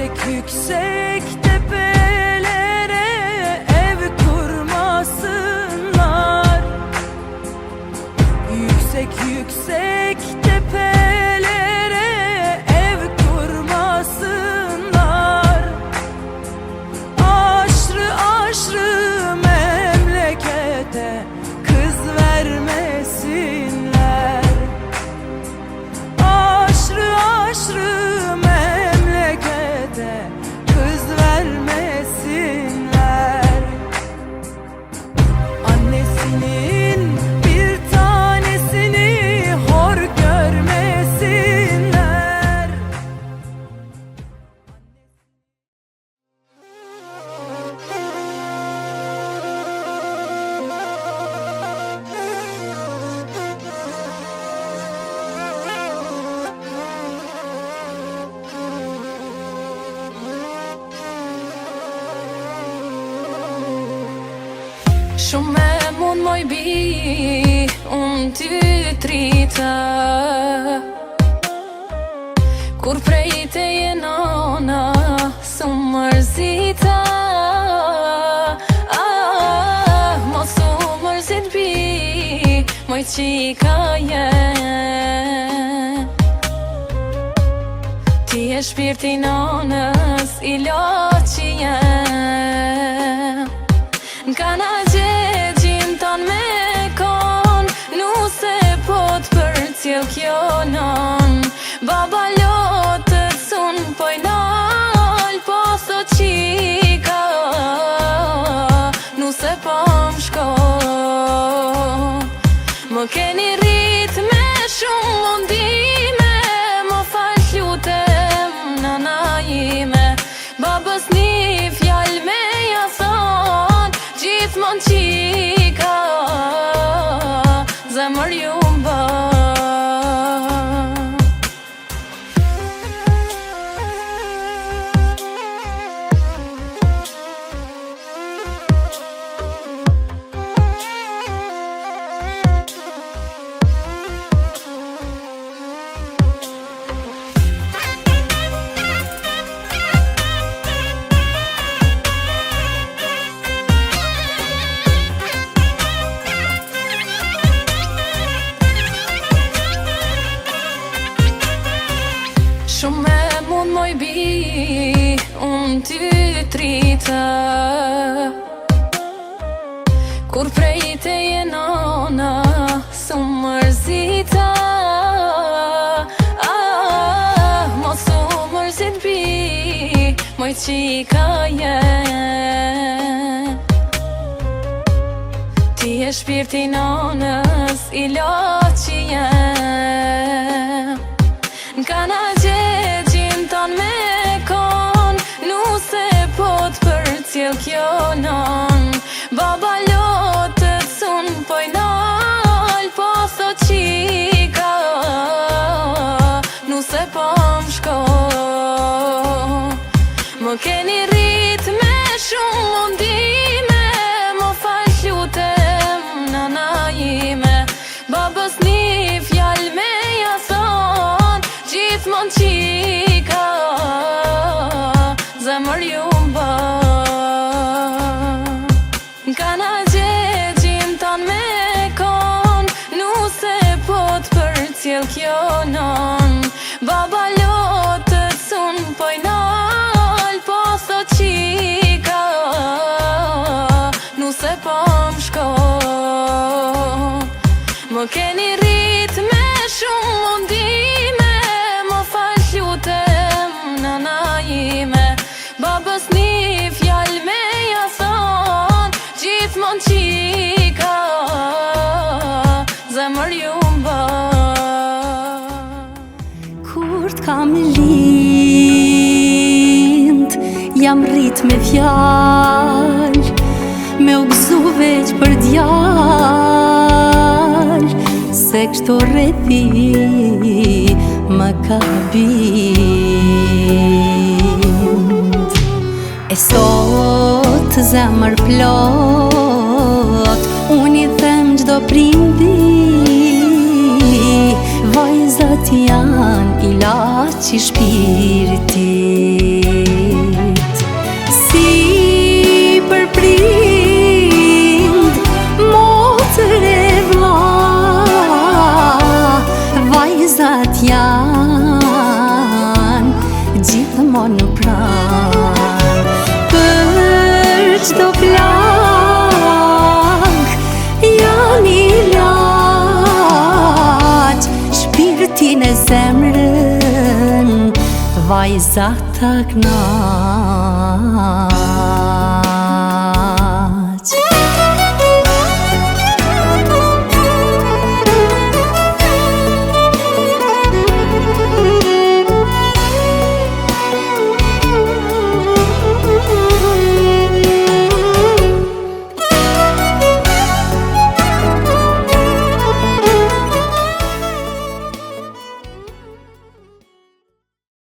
yüksek tepelere ev kurmasınlar. Yüksek tepelere ev kurmasınlar. Aşrı memlekete kız vermesinler. Aşrı memlekete kız vermesinler. Annesinin bir tanesini hor görmesinler. Shumë e mund moj bi, unë ty trita. Kur prej te jenona, së mërzita. Mos u mërzit bi, moj qika jen. Ti e shpirti nonës, ilaci jen. N'kana gjegjin ton me kon, nuse pot për t'jel kjo non. Baba lotët sun poj nal, po sot qika, nuse po m'shkon. Më keni rrit me shumë mundime, më fal lutem nana ime. Babës një fjall me ja thon, gjithmon qika, zemër ju mba. Shumë e mund moj bi, unë ty trita. Kur prej te jenona, së mërzita. Mos u mërzit bi, moj qika jen. Ti e shpirti nonës, ilaci jen. N'kana gjegjin ton me kon, nuse pot për t'jel kjo non. Baba lotët sun poj nal, po sot qika, nuse po m'shkon. Më keni rrit me shumë mundime, më fal lutem nana ime. Babës një fjall me ja thon, gjithmon qika, zemër ju mba. N'kana gjegjin ton me kon, nuse pot për t'jel kjo non. Baba lotët sun poj nal, po sot qika, nuse po m'shkon. Më keni rrit me shumë mundime, më fal lutem nana ime. Babës një fjall me ja thon, gjithmon qika, zemër ju mba. Kur t'kam lind, jam rrit me fjall, me u gëzu veç për djall, se kështu rrethi më ka bind. E sot zemër plot, unë i them gjdo prindi, vajzat janë ilaci shpirti. zemrën vajza ta knaq.